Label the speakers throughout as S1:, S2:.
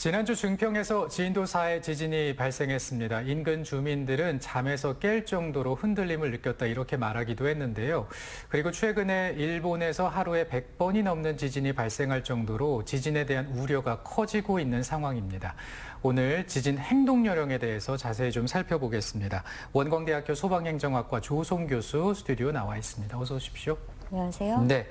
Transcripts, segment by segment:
S1: 지난주 증평에서 진도 4의 지진이 발생했습니다. 인근 주민들은 잠에서 깰 정도로 흔들림을 느꼈다 이렇게 말하기도 했는데요. 그리고 최근에 일본에서 하루에 100번이 넘는 지진이 발생할 정도로 지진에 대한 우려가 커지고 있는 상황입니다. 오늘 지진 행동 요령에 대해서 자세히 좀 살펴보겠습니다. 원광대학교 소방행정학과 조송 교수 스튜디오 나와 있습니다. 어서 오십시오.
S2: 안녕하세요.
S1: 네.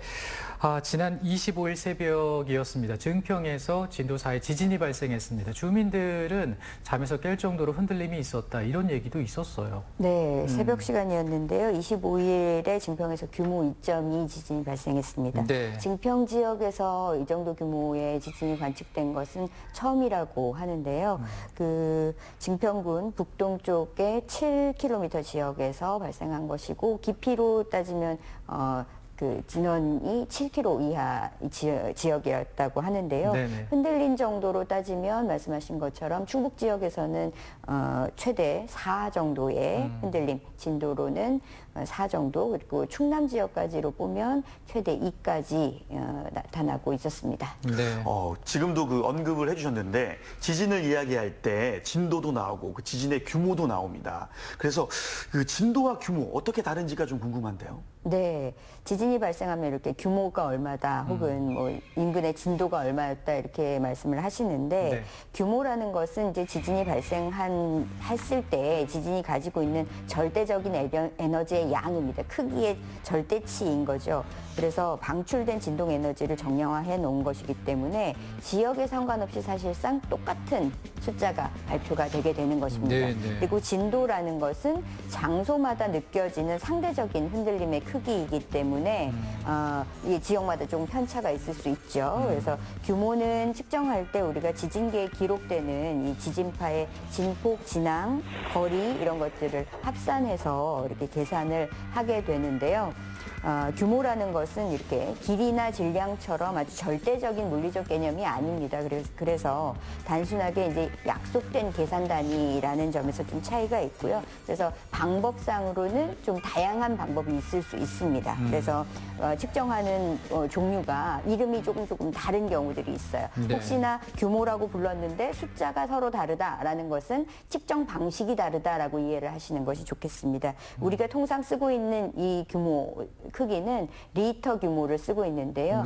S1: 지난 25일 새벽이었습니다. 증평에서 진도 4의 지진이 발생했습니다. 주민들은 잠에서 깰 정도로 흔들림이 있었다 이런 얘기도 있었어요.
S2: 네, 새벽 시간이었는데요. 25일에 증평에서 규모 2.2 지진이 발생했습니다.
S1: 네.
S2: 증평 지역에서 이 정도 규모의 지진이 관측된 것은 처음이라고 하는데요. 그 증평군 북동쪽의 7km 지역에서 발생한 것이고 깊이로 따지면 그 진원이 7km 이하 지역이었다고 하는데요.
S1: 네네.
S2: 흔들린 정도로 따지면 말씀하신 것처럼 충북 지역에서는 최대 4 정도의 흔들림, 진도로는 4 정도, 그리고 충남 지역까지로 보면 최대 2까지 나타나고 있었습니다.
S1: 네.
S3: 지금도 그 언급을 해주셨는데 지진을 이야기할 때 진도도 나오고 그 지진의 규모도 나옵니다. 그래서 그 진도와 규모 어떻게 다른지가 좀 궁금한데요.
S2: 네, 지진이 발생하면 이렇게 규모가 얼마다 혹은 뭐 인근의 진도가 얼마였다 이렇게 말씀을 하시는데
S1: 네.
S2: 규모라는 것은 이제 지진이 발생했을 때 지진이 가지고 있는 절대적인 에너지의 양입니다. 크기의 절대치인 거죠. 그래서 방출된 진동 에너지를 정량화해 놓은 것이기 때문에 지역에 상관없이 사실상 똑같은 숫자가 발표가 되게 되는 것입니다.
S1: 네, 네.
S2: 그리고 진도라는 것은 장소마다 느껴지는 상대적인 흔들림의 크기이기 때문에 이 지역마다 좀 편차가 있을 수 있죠. 그래서 규모는 측정할 때 우리가 지진계에 기록되는 이 지진파의 진폭, 진앙, 거리 이런 것들을 합산해서 이렇게 계산을 하게 되는데요. 규모라는 것은 이렇게 길이나 질량처럼 아주 절대적인 물리적 개념이 아닙니다. 그래서 단순하게 이제 약속된 계산 단위라는 점에서 좀 차이가 있고요. 그래서 방법상으로는 좀 다양한 방법이 있을 수 있습니다. 그래서 측정하는 종류가 이름이 조금 다른 경우들이 있어요.
S1: 네.
S2: 혹시나 규모라고 불렀는데 숫자가 서로 다르다라는 것은 측정 방식이 다르다라고 이해를 하시는 것이 좋겠습니다. 우리가 통상 쓰고 있는 이 규모 크기는 리터 규모를 쓰고 있는데요.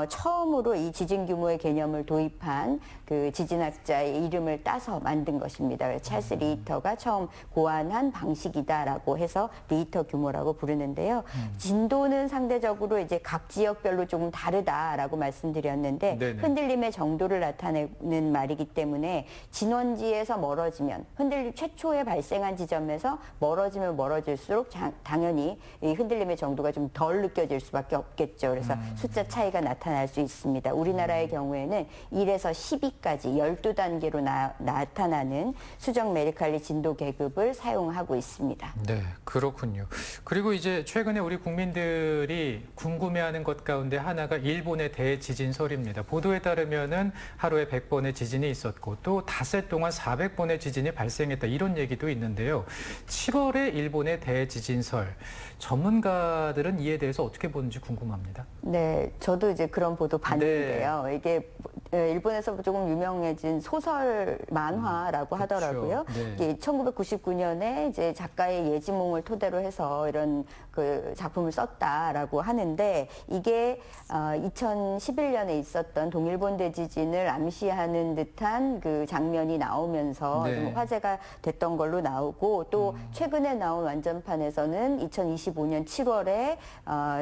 S2: 처음으로 이 지진 규모의 개념을 도입한 그 지진학자의 이름을 따서 만든 것입니다. 찰스 리히터가 처음 고안한 방식이다라고 해서 리히터 규모라고 부르는데요. 진도는 상대적으로 이제 각 지역별로 조금 다르다라고 말씀드렸는데
S1: 네네.
S2: 흔들림의 정도를 나타내는 말이기 때문에 진원지에서 멀어지면 흔들림 최초에 발생한 지점에서 멀어지면 멀어질수록 당연히 이 흔들림의 정도가 좀 덜 느껴질 수밖에 없겠죠. 그래서 숫자 차이가 나타날 수 있습니다. 우리나라의 경우에는 1에서 12까지 12단계로 나타나는 수정 메리칼리 진도 계급을 사용하고 있습니다.
S1: 네, 그렇군요. 그리고 이제 최근에 우리 국민들이 궁금해하는 것 가운데 하나가 일본의 대지진설입니다. 보도에 따르면은 하루에 100번의 지진이 있었고 또 닷새 동안 400번의 지진이 발생했다 이런 얘기도 있는데요. 7월에 일본의 대지진설 전문가들은 이에 대해서 어떻게 보는지 궁금합니다.
S2: 네, 저도 이제 그런 보도 봤는데요.
S1: 네.
S2: 이게 일본에서 조금 유명해진 소설 만화라고
S1: 그렇죠.
S2: 하더라고요.
S1: 네.
S2: 이게 1999년에 이제 작가의 예지몽을 토대로 해서 이런 그 작품을 썼다라고 하는데 이게 2011년에 있었던 동일본 대지진을 암시하는 듯한 그 장면이 나오면서
S1: 네.
S2: 좀 화제가 됐던 걸로 나오고 또 최근에 나온 완전판에서는 2025년 7월에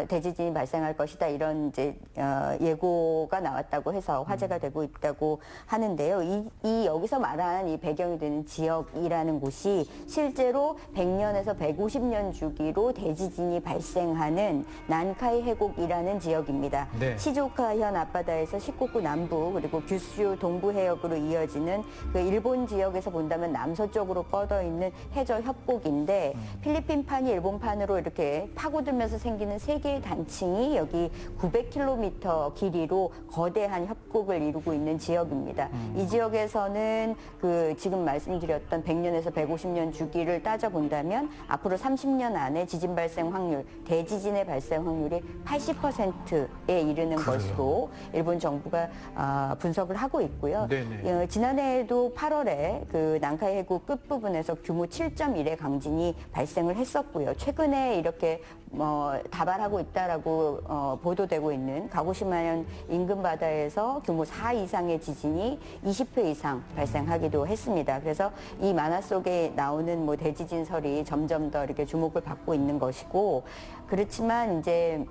S2: 대지진이 발생할 것이다 이런 이제 예고가 나왔다고 해서 화제가 되고 있다고 하는데요. 이 여기서 말한 이 배경이 되는 지역이라는 곳이 실제로 100년에서 150년 주기로 대지진이 발생하는 난카이 해곡이라는 지역입니다.
S1: 네.
S2: 시조카현 앞바다에서 시코쿠 남부 그리고 규슈 동부 해역으로 이어지는 그 일본 지역에서 본다면 남서쪽으로 뻗어 있는 해저 협곡인데 필리핀판이 일본판으로 이렇게 파고들면서 하면서 생기는 세 개의 단층이 여기 900km 길이로 거대한 협곡을 이루고 있는 지역입니다. 이 지역에서는 그 지금 말씀드렸던 100년에서 150년 주기를 따져본다면 앞으로 30년 안에 지진 발생 확률, 대지진의 발생 확률이 80%에 이르는 것으로 일본 정부가 분석을 하고 있고요.
S1: 네네.
S2: 지난해에도 8월에 그 난카이 해구 끝부분에서 규모 7.1의 강진이 발생을 했었고요. 최근에 이렇게 다발하고 있다라고 보도되고 있는 가고시마현 인근 바다에서 규모 4 이상의 지진이 20회 이상 발생하기도 했습니다. 그래서 이 만화 속에 나오는 뭐 대지진설이 점점 더 이렇게 주목을 받고 있는 것이고, 그렇지만 이제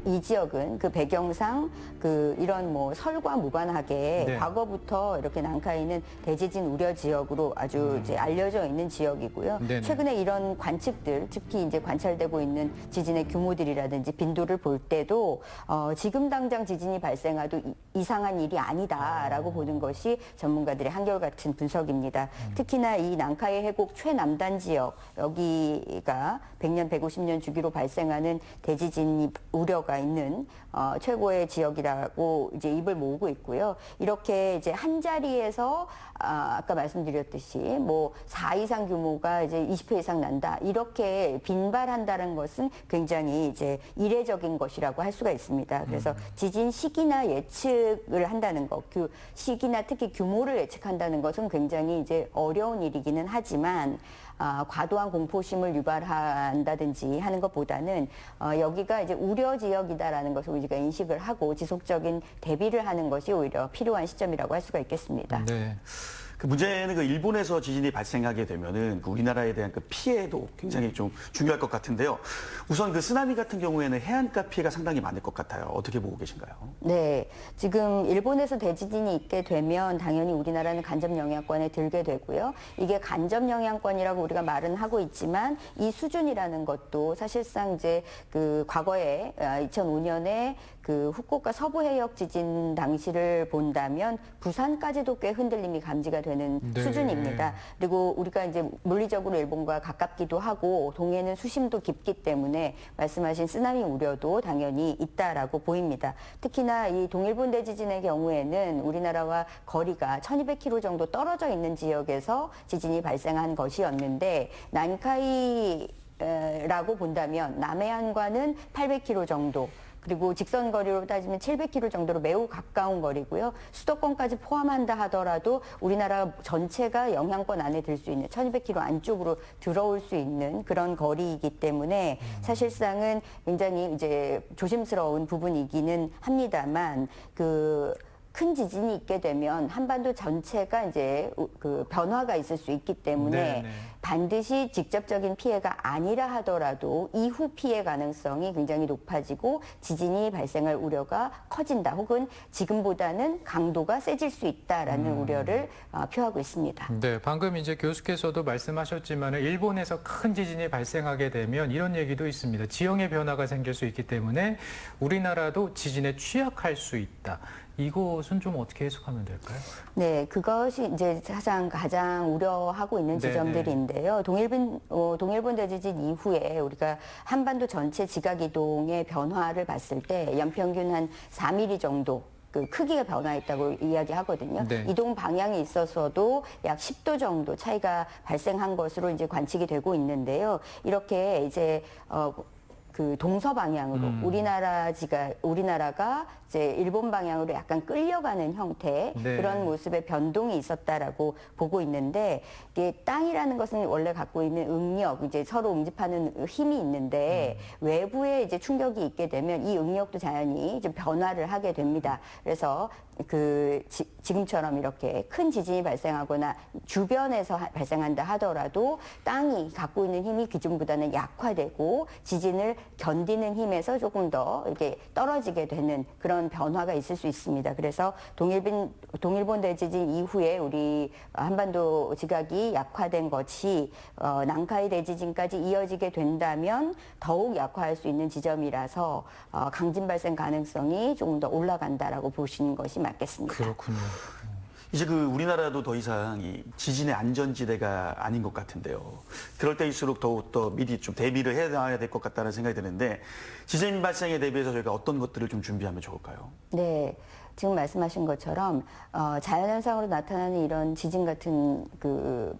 S2: 이 지역은 그 배경상 그 이런 뭐 설과 무관하게
S1: 네.
S2: 과거부터 이렇게 난카이는 대지진 우려 지역으로 아주 이제 알려져 있는 지역이고요.
S1: 네네.
S2: 최근에 이런 관측들, 특히 이제 관찰되고 있는 지진의 규모들이라든지 빈도를 볼 때도 지금 당장 지진이 발생해도 이상한 일이 아니다라고 보는 것이 전문가들의 한결같은 분석입니다. 특히나 이 난카이 해곡 최남단 지역, 여기가 100년, 150년 주기로 발생하는 대지진 우려가 있는 최고의 지역이라고 이제 입을 모으고 있고요. 이렇게 이제 한 자리에서 아까 말씀드렸듯이 뭐 4 이상 규모가 이제 20회 이상 난다, 이렇게 빈발한다는 것은 굉장히 이제 이례적인 것이라고 할 수가 있습니다. 그래서 지진 시기나 예측을 한다는 것, 그 시기나 특히 규모를 예측한다는 것은 굉장히 이제 어려운 일이기는 하지만 과도한 공포심을 유발한다든지 하는 것보다는 여기가 이제 우려 지역이다라는 것을 우리가 인식을 하고 지속적인 대비를 하는 것이 오히려 필요한 시점이라고 할 수가 있겠습니다.
S1: 네.
S3: 그 문제는 그 일본에서 지진이 발생하게 되면은 그 우리나라에 대한 그 피해도 굉장히 좀 중요할 것 같은데요. 우선 그 쓰나미 같은 경우에는 해안가 피해가 상당히 많을 것 같아요. 어떻게 보고 계신가요?
S2: 네, 지금 일본에서 대지진이 있게 되면 당연히 우리나라는 간접 영향권에 들게 되고요. 이게 간접 영향권이라고 우리가 말은 하고 있지만 이 수준이라는 것도 사실상 이제 그 과거에 2005년에 그 후쿠오카 서부 해역 지진 당시를 본다면 부산까지도 꽤 흔들림이 감지가 되는
S1: 네.
S2: 수준입니다. 그리고 우리가 이제 물리적으로 일본과 가깝기도 하고 동해는 수심도 깊기 때문에 말씀하신 쓰나미 우려도 당연히 있다라고 보입니다. 특히나 이 동일본 대지진의 경우에는 우리나라와 거리가 1200km 정도 떨어져 있는 지역에서 지진이 발생한 것이었는데, 난카이라고 본다면 남해안과는 800km 정도, 그리고 직선 거리로 따지면 700km 정도로 매우 가까운 거리고요. 수도권까지 포함한다 하더라도 우리나라 전체가 영향권 안에 들 수 있는 1200km 안쪽으로 들어올 수 있는 그런 거리이기 때문에 사실상은 굉장히 이제 조심스러운 부분이기는 합니다만, 큰 지진이 있게 되면 한반도 전체가 이제 그 변화가 있을 수 있기 때문에
S1: 네네.
S2: 반드시 직접적인 피해가 아니라 하더라도 이후 피해 가능성이 굉장히 높아지고 지진이 발생할 우려가 커진다, 혹은 지금보다는 강도가 세질 수 있다라는 우려를 표하고 있습니다.
S1: 네, 방금 이제 교수께서도 말씀하셨지만 일본에서 큰 지진이 발생하게 되면 이런 얘기도 있습니다. 지형의 변화가 생길 수 있기 때문에 우리나라도 지진에 취약할 수 있다. 이것은 좀 어떻게 해석하면 될까요?
S2: 네, 그것이 이제 가장 우려하고 있는
S1: 네네.
S2: 지점들인데요. 동일본 대지진 이후에 우리가 한반도 전체 지각 이동의 변화를 봤을 때 연평균 한 4mm 정도 그 크기가 변화했다고 이야기하거든요.
S1: 네.
S2: 이동 방향에 있어서도 약 10도 정도 차이가 발생한 것으로 이제 관측이 되고 있는데요. 이렇게 이제 그 동서 방향으로 우리나라가 이제 일본 방향으로 약간 끌려가는 형태,
S1: 네.
S2: 그런 모습의 변동이 있었다라고 보고 있는데, 이게 땅이라는 것은 원래 갖고 있는 응력, 이제 서로 응집하는 힘이 있는데 외부에 이제 충격이 있게 되면 이 응력도 자연히 좀 변화를 하게 됩니다. 그래서 지금처럼 이렇게 큰 지진이 발생하거나 주변에서 발생한다 하더라도 땅이 갖고 있는 힘이 기존보다는 약화되고 지진을 견디는 힘에서 조금 더 이렇게 떨어지게 되는 그런 변화가 있을 수 있습니다. 그래서 동일본 대지진 이후에 우리 한반도 지각이 약화된 것이 난카이 대지진까지 이어지게 된다면 더욱 약화할 수 있는 지점이라서 강진 발생 가능성이 조금 더 올라간다라고 보시는 것이 맞겠습니다.
S1: 그렇군요.
S3: 이제 그 우리나라도 더 이상 이 지진의 안전지대가 아닌 것 같은데요. 그럴 때일수록 더욱더 미리 좀 대비를 해놔야 될 것 같다는 생각이 드는데 지진 발생에 대비해서 저희가 어떤 것들을 좀 준비하면 좋을까요?
S2: 네. 지금 말씀하신 것처럼 자연현상으로 나타나는 이런 지진 같은 그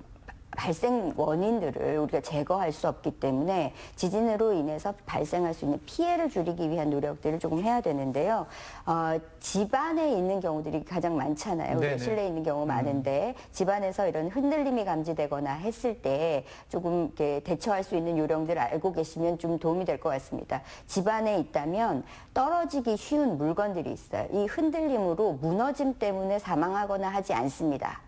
S2: 발생 원인들을 우리가 제거할 수 없기 때문에 지진으로 인해서 발생할 수 있는 피해를 줄이기 위한 노력들을 조금 해야 되는데요. 집안에 있는 경우들이 가장 많잖아요. 우리가
S1: 네네.
S2: 실내에 있는 경우가 많은데 집안에서 이런 흔들림이 감지되거나 했을 때 조금 이렇게 대처할 수 있는 요령들을 알고 계시면 좀 도움이 될 것 같습니다. 집안에 있다면 떨어지기 쉬운 물건들이 있어요. 이 흔들림으로 무너짐 때문에 사망하거나 하지 않습니다.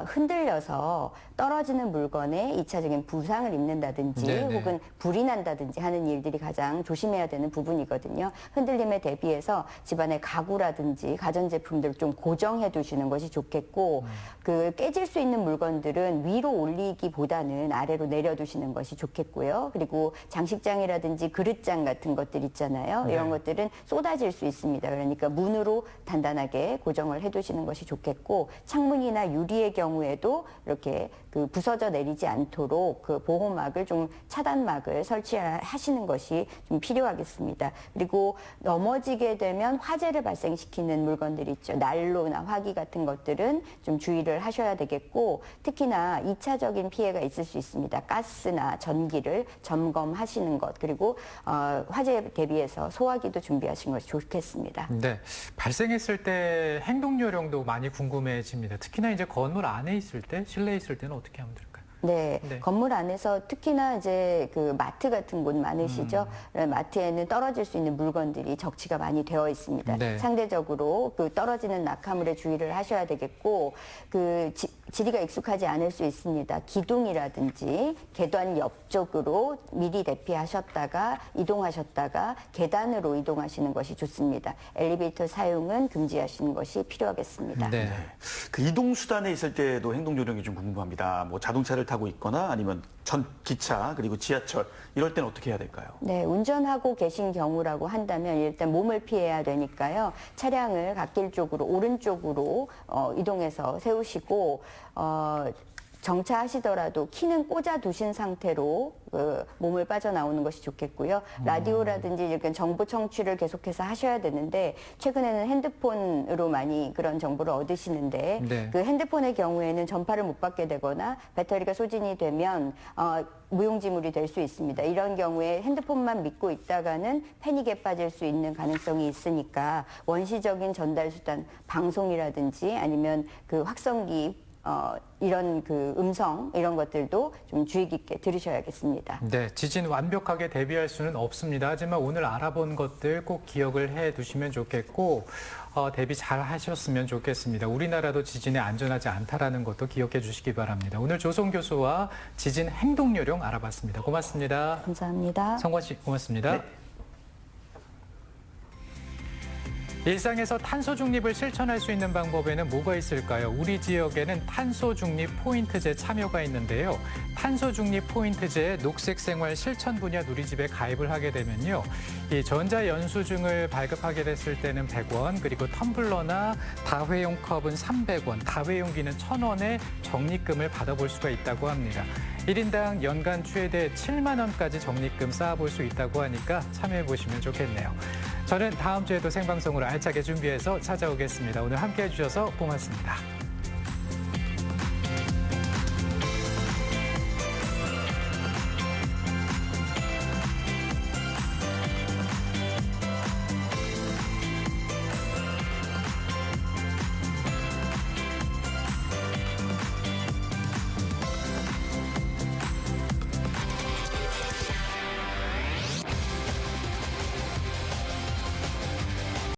S2: 흔들려서 떨어지는 물건에 2차적인 부상을 입는다든지
S1: 네네.
S2: 혹은 불이 난다든지 하는 일들이 가장 조심해야 되는 부분이거든요. 흔들림에 대비해서 집안의 가구라든지 가전제품들을 좀 고정해 두시는 것이 좋겠고 그 깨질 수 있는 물건들은 위로 올리기보다는 아래로 내려두시는 것이 좋겠고요. 그리고 장식장이라든지 그릇장 같은 것들 있잖아요.
S1: 네.
S2: 이런 것들은 쏟아질 수 있습니다. 그러니까 문으로 단단하게 고정을 해두시는 것이 좋겠고 창문이나 유리의 경우에도 이렇게 그 부서져 내리지 않도록 그 보호막을 좀 차단막을 설치하시는 것이 좀 필요하겠습니다. 그리고 넘어지게 되면 화재를 발생시키는 물건들이 있죠. 난로나 화기 같은 것들은 좀 주의를 하셔야 되겠고 특히나 2차적인 피해가 있을 수 있습니다. 가스나 전기를 점검하시는 것 그리고 화재에 대비해서 소화기도 준비하시는 것이 좋겠습니다.
S1: 네, 발생했을 때 행동 요령도 많이 궁금해집니다. 특히나 이제 건물 안에 있을 때, 실내에 있을 때는 어떻게 하면 될까요?
S2: 네,
S1: 네.
S2: 건물 안에서 특히나 이제 그 마트 같은 곳 많으시죠. 마트에는 떨어질 수 있는 물건들이 적치가 많이 되어 있습니다.
S1: 네.
S2: 상대적으로 그 떨어지는 낙하물에 주의를 하셔야 되겠고 그 지리가 익숙하지 않을 수 있습니다. 기둥이라든지 계단 옆쪽으로 미리 대피하셨다가 이동하셨다가 계단으로 이동하시는 것이 좋습니다. 엘리베이터 사용은 금지하시는 것이 필요하겠습니다.
S1: 네.
S3: 그 이동 수단에 있을 때도 행동 요령이 좀 궁금합니다. 뭐 자동차를 타고 있거나 아니면 기차 그리고 지하철 이럴 때는 어떻게 해야 될까요?
S2: 네, 운전하고 계신 경우라고 한다면 일단 몸을 피해야 되니까요. 차량을 갓길 쪽으로 오른쪽으로 이동해서 세우시고 정차하시더라도 키는 꽂아 두신 상태로 몸을 빠져나오는 것이 좋겠고요. 라디오라든지 이렇게 정보 청취를 계속해서 하셔야 되는데 최근에는 핸드폰으로 많이 그런 정보를 얻으시는데
S1: 네.
S2: 그 핸드폰의 경우에는 전파를 못 받게 되거나 배터리가 소진이 되면 무용지물이 될 수 있습니다. 이런 경우에 핸드폰만 믿고 있다가는 패닉에 빠질 수 있는 가능성이 있으니까 원시적인 전달 수단, 방송이라든지 아니면 그 확성기 이런 그 음성 이런 것들도 좀 주의 깊게 들으셔야겠습니다.
S1: 네, 지진 완벽하게 대비할 수는 없습니다. 하지만 오늘 알아본 것들 꼭 기억을 해 두시면 좋겠고 대비 잘 하셨으면 좋겠습니다. 우리나라도 지진에 안전하지 않다라는 것도 기억해 주시기 바랍니다. 오늘 조성 교수와 지진 행동 요령 알아봤습니다. 고맙습니다.
S2: 감사합니다.
S1: 성관 씨 고맙습니다.
S3: 네.
S1: 일상에서 탄소 중립을 실천할 수 있는 방법에는 뭐가 있을까요? 우리 지역에는 탄소 중립 포인트제 참여가 있는데요. 탄소 중립 포인트제 녹색 생활 실천 분야 누리집에 가입을 하게 되면요. 이 전자 영수증을 발급하게 됐을 때는 100원, 그리고 텀블러나 다회용 컵은 300원, 다회용기는 1,000원의 적립금을 받아볼 수가 있다고 합니다. 1인당 연간 최대 7만 원까지 적립금 쌓아볼 수 있다고 하니까 참여해 보시면 좋겠네요. 저는 다음 주에도 생방송으로 알차게 준비해서 찾아오겠습니다. 오늘 함께해 주셔서 고맙습니다.